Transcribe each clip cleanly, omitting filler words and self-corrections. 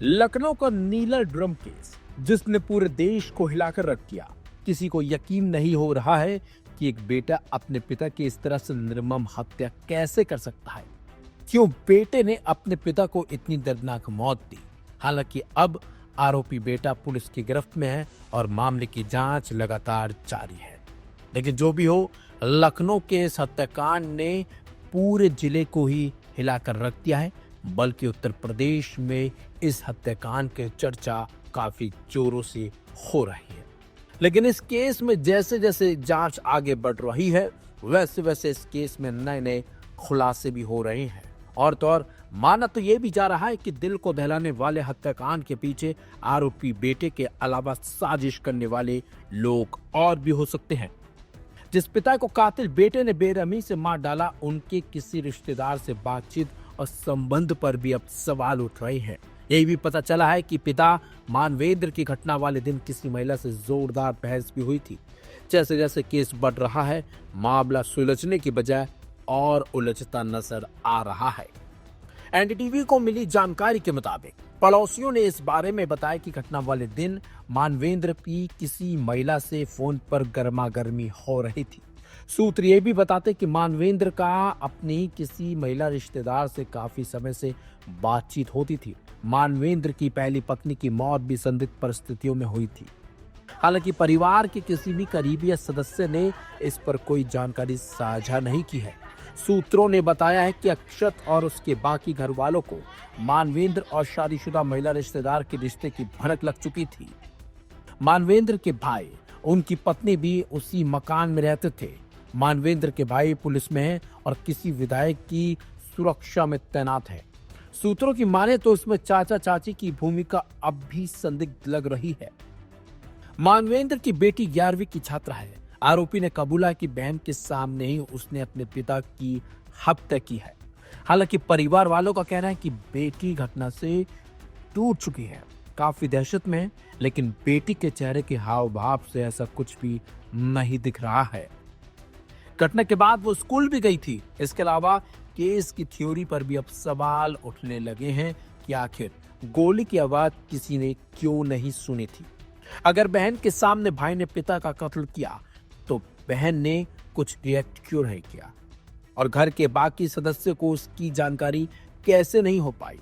लखनऊ का नीला drum case जिसने पूरे देश को हिलाकर रख दिया। किसी को यकीन नहीं हो रहा है कि एक बेटा अपने पिता की इस तरह से निर्मम हत्या कैसे कर सकता है। क्यों बेटे ने अपने पिता को इतनी दर्दनाक मौत दी। हालांकि अब आरोपी बेटा पुलिस की गिरफ्त में है और मामले की जांच लगातार जारी है। लेकिन जो भी हो, लखनऊ के इस हत्याकांड ने पूरे जिले को ही हिलाकर रख दिया है, बल्कि उत्तर प्रदेश में इस हत्याकांड की चर्चा काफी जोरों से हो रही है। लेकिन इस केस में जैसे जैसे जांच आगे बढ़ रही है, वैसे वैसे इस केस में नए नए खुलासे भी हो रहे हैं। और तो और माना तो ये भी जा रहा है कि दिल को दहलाने वाले हत्याकांड के पीछे आरोपी बेटे के अलावा साजिश करने वाले लोग और भी हो सकते हैं। जिस पिता को कातिल बेटे ने बेरहमी से मार डाला, उनके किसी रिश्तेदार से बातचीत और संबंध पर भी अब सवाल उठ रहे हैं। यही भी पता चला है कि पिता मानवेंद्र की घटना वाले दिन किसी महिला से जोरदार बहस भी हुई थी। जैसे जैसे केस बढ़ रहा है, मामला सुलझने की बजाय और उलझता नजर आ रहा है। एनडीटीवी को मिली जानकारी के मुताबिक पड़ोसियों ने इस बारे में बताया कि घटना वाले दिन मानवेंद्र की किसी महिला से फोन पर गर्मा गर्मी हो रही थी। सूत्र ये भी बताते कि मानवेंद्र का अपनी किसी महिला रिश्तेदार से काफी समय से बातचीत होती थी। मानवेंद्र की पहली पत्नी की मौत भी संदिग्ध परिस्थितियों में हुई थी। हालांकि परिवार के किसी भी करीबी सदस्य ने इस पर कोई जानकारी साझा नहीं की है। सूत्रों ने बताया है कि अक्षत और उसके बाकी घर वालों को मानवेंद्र और शादीशुदा महिला रिश्तेदार के रिश्ते की भनक लग चुकी थी। मानवेंद्र के भाई, उनकी पत्नी भी उसी मकान में रहते थे। मानवेंद्र के भाई पुलिस में हैं और किसी विधायक की सुरक्षा में तैनात है। सूत्रों की माने तो इसमें चाचा चाची की भूमिका अब भी संदिग्ध लग रही है। मानवेंद्र की बेटी 11वीं की छात्रा है। आरोपी ने कबूला कि बहन के सामने ही उसने अपने पिता की हत्या की है। हालांकि परिवार वालों का कहना है कि बेटी घटना से टूट चुकी है, काफी दहशत में है, लेकिन बेटी के चेहरे के हाव भाव से ऐसा कुछ भी नहीं दिख रहा है। घटना के बाद वो स्कूल भी गई थी। इसके अलावा केस की थ्योरी पर भी अब सवाल उठने लगे हैं कि आखिर गोली की आवाज किसी ने क्यों नहीं सुनी थी। अगर बहन के सामने भाई ने पिता का कत्ल किया तो बहन ने कुछ रिएक्ट क्यों नहीं किया और घर के बाकी सदस्य को उसकी जानकारी कैसे नहीं हो पाई।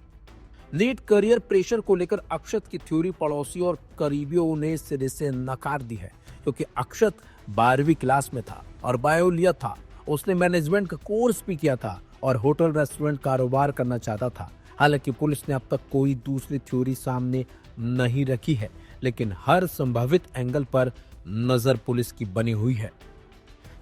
नीट करियर प्रेशर को लेकर अक्षत की थ्योरी पड़ोसियों और करीबियों ने सिरे से नकार दी है, क्योंकि अक्षत 12वीं क्लास में था और बायो लिया था। उसने मैनेजमेंट का कोर्स भी किया था और होटल रेस्टोरेंट कारोबार करना चाहता था। हालांकि पुलिस ने अब तक कोई दूसरी थ्योरी सामने नहीं रखी है, लेकिन हर संभावित एंगल पर नजर पुलिस की बनी हुई है।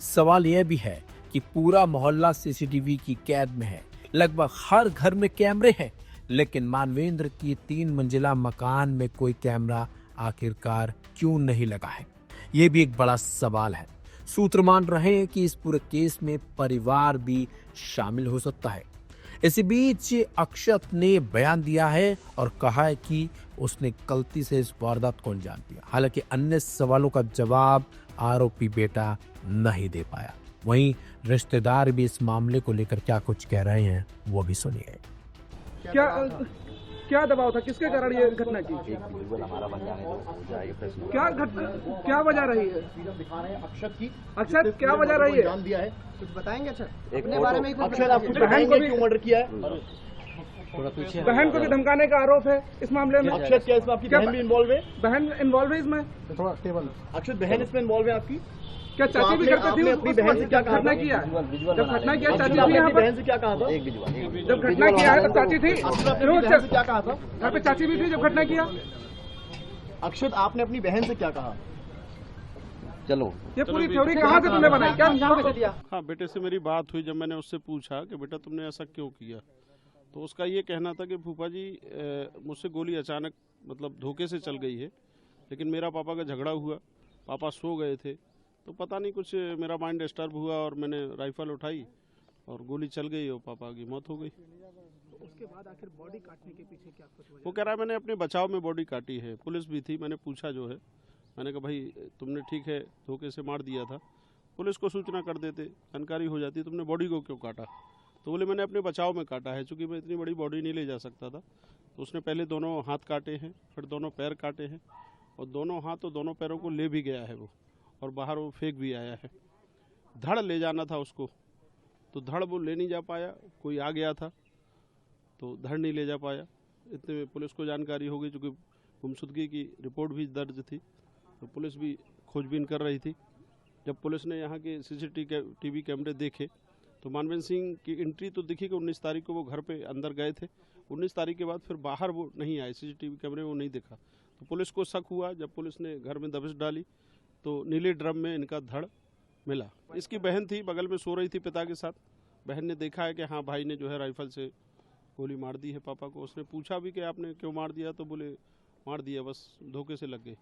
सवाल यह भी है कि पूरा मोहल्ला सीसीटीवी की कैद में है, लगभग हर घर में कैमरे हैं, लेकिन मानवेंद्र की 3 मंजिला मकान में कोई कैमरा आखिरकार क्यों नहीं लगा है, ये भी एक बड़ा सवाल है। सूत्र मान रहे हैं कि इस पूरे केस में परिवार भी शामिल हो सकता है। इसी बीच अक्षत ने बयान दिया है और कहा है कि उसने गलती से इस वारदात को अंजाम दिया। हालांकि अन्य सवालों का जवाब आरोपी बेटा नहीं दे पाया। वहीं रिश्तेदार भी इस मामले को लेकर क्या कुछ कह रहे हैं, वो भी सुनिए। क्या दबाव था, किसके कारण ये घटना की? क्या वजह रही है? अक्षत क्या वजह रही है? दिया है कुछ बताएंगे? अच्छा, अपने बारे में अक्षत आपको बहन को भी क्यों मर्डर किया है? बहन को भी धमकाने का आरोप है इस मामले में। अक्षत क्या इसमें आपकी बहन भी इन्वॉल्व है? बहन इन्वॉल्व है इसमें? थोड़ा टेबल। अक्षत बहन इसमें इन्वॉल्व है आपकी? क्या चाची भी करती थी? अपनी बहन से क्या कहा? घटना किया जब घटना किया चाची थी अपनी यहाँ पर? बहन से क्या कहा था? जब घटना किया है तब चाची थी? अपनी बहन से क्या कहा था? घर पे चाची भी थी जब घटना किया? अक्षत आपने अपनी बहन से क्या कहा? चलो, ये पूरी थ्योरी कहाँ से तुमने बनाई? क्या? हाँ, बेटे से मेरी बात हुई। जब मैंने उससे पूछा कि बेटा तुमने ऐसा क्यों किया, तो उसका ये कहना था कि फूफा जी मुझसे गोली अचानक मतलब धोखे से चल गई है, लेकिन मेरा पापा का झगड़ा हुआ, पापा सो गए थे, तो पता नहीं कुछ मेरा माइंड डिस्टर्ब हुआ और मैंने राइफल उठाई और गोली चल गई और पापा की मौत हो गई। तो उसके बाद आखिर बॉडी काटने के पीछे क्या कुछ वजह? वो कह रहा है मैंने अपने बचाव में बॉडी काटी है। पुलिस भी थी, मैंने पूछा जो है, मैंने कहा भाई तुमने ठीक है धोखे से मार दिया था, पुलिस को सूचना कर देते, जानकारी हो जाती, तुमने बॉडी को क्यों काटा? तो बोले मैंने अपने बचाव में काटा है, चूंकि मैं इतनी बड़ी बॉडी नहीं ले जा सकता था, तो उसने पहले दोनों हाथ काटे हैं, फिर दोनों पैर काटे हैं, और दोनों हाथ और दोनों पैरों को ले भी गया है वो, और बाहर वो फेंक भी आया है। धड़ ले जाना था उसको, तो धड़ वो ले नहीं जा पाया, कोई आ गया था तो धड़ नहीं ले जा पाया। इतने में पुलिस को जानकारी हो गई, चूँकि गुमशुदगी की रिपोर्ट भी दर्ज थी, तो पुलिस भी खोजबीन कर रही थी। जब पुलिस ने यहाँ के CCTV कैमरे देखे तो मानवेंद्र सिंह की एंट्री तो दिखी कि 19 तारीख को वो घर पे अंदर गए थे। 19 तारीख के बाद फिर बाहर वो नहीं आए, CCTV कैमरे में वो नहीं दिखा। तो पुलिस को शक हुआ, जब पुलिस ने घर में दबिश डाली तो नीले ड्रम में इनका धड़ मिला। इसकी बहन थी, बगल में सो रही थी पिता के साथ। बहन ने देखा है कि हाँ भाई ने जो है राइफल से गोली मार दी है पापा को। उसने पूछा भी कि आपने क्यों मार दिया, तो बोले मार दिया, बस धोखे से लग गए,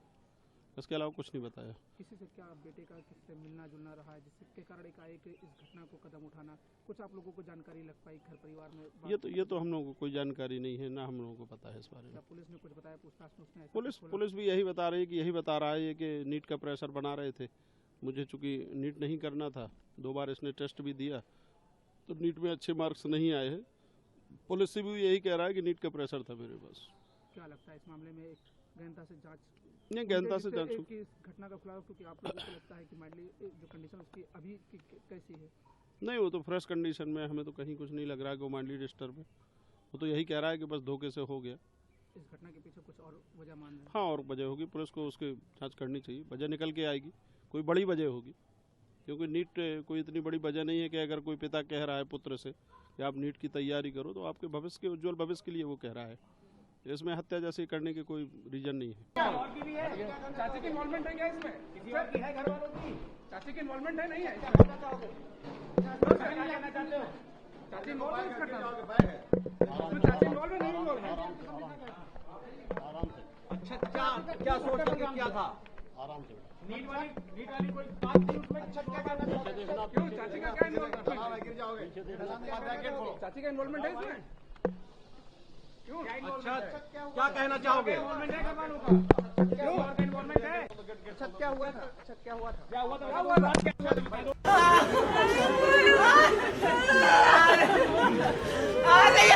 इसके अलावा कुछ नहीं बताया। किसी से क्या बेटे का किससे मिलना जुलना रहा है जिसके कारण एक इस घटना को कदम उठाना, कुछ आप लोगों को जानकारी लग पाई घर परिवार में? ये तो हम लोगों को कोई जानकारी नहीं है, ना हम लोगों को पता है इस बारे में। पुलिस ने कुछ बताया पूछताछ में? उसने पुलिस भी यही बता रही है कि यही बता रहा है कि नीट का प्रेशर बना रहे थे। मुझे चूंकि नीट नहीं करना था, 2 बार इसने टेस्ट भी दिया, तो नीट में अच्छे मार्क्स नहीं आए हैं। पुलिस से भी यही कह रहा है कि नीट का प्रेशर था मेरे पास। क्या लगता है इस मामले में एक गहनता से जांच? नहीं, गहनता से जांच की घटना का खुलासा, क्योंकि आप लोगों को लगता है कि माइंडली जो कंडीशन उसकी अभी की कैसी है? नहीं, वो तो फ्रेश कंडीशन में, हमें तो कहीं कुछ नहीं लग रहा है कि वो माइंडली डिस्टर्ब है। वो तो यही कह रहा है कि बस धोखे से हो गया। इस घटना के पीछे कुछ और वजह मान रहे हैं? हाँ, और वजह होगी, पुलिस को उसकी जांच करनी चाहिए, वजह निकल के आएगी, कोई बड़ी वजह होगी। क्योंकि नीट कोई इतनी बड़ी वजह नहीं है कि अगर कोई पिता कह रहा है पुत्र से कि आप नीट की तैयारी करो, तो आपके भविष्य के उज्जवल भविष्य के लिए वो कह रहा है। इसमें हत्या जैसे करने के कोई रीजन नहीं है। चाची की इन्वॉल्वमेंट है क्या इसमें? किसी और की है घर वालों की? चाची की इन्वॉल्वमेंट है, नहीं है? चाची इन्वॉल्व है इस घटना में? चाची इन्वॉल्व है, नहीं इन्वॉल्व है? अच्छा, क्या सोच करके किया था? आराम से नीट वाली कोई बात नहीं उसमें? अच्छा, क्या कहना चाहते हो? क्यों चाची का क्या इन्वॉल्वमेंट? गिर जाओगे। चाची का इन्वॉल्वमेंट है इसमें? क्यों? अच्छा, क्या कहना चाहोगे? इन्वॉल्वमेंट है घर वालों का? क्यों इन्वॉल्वमेंट है? अच्छा, क्या हुआ था? क्या हुआ था? आ नहीं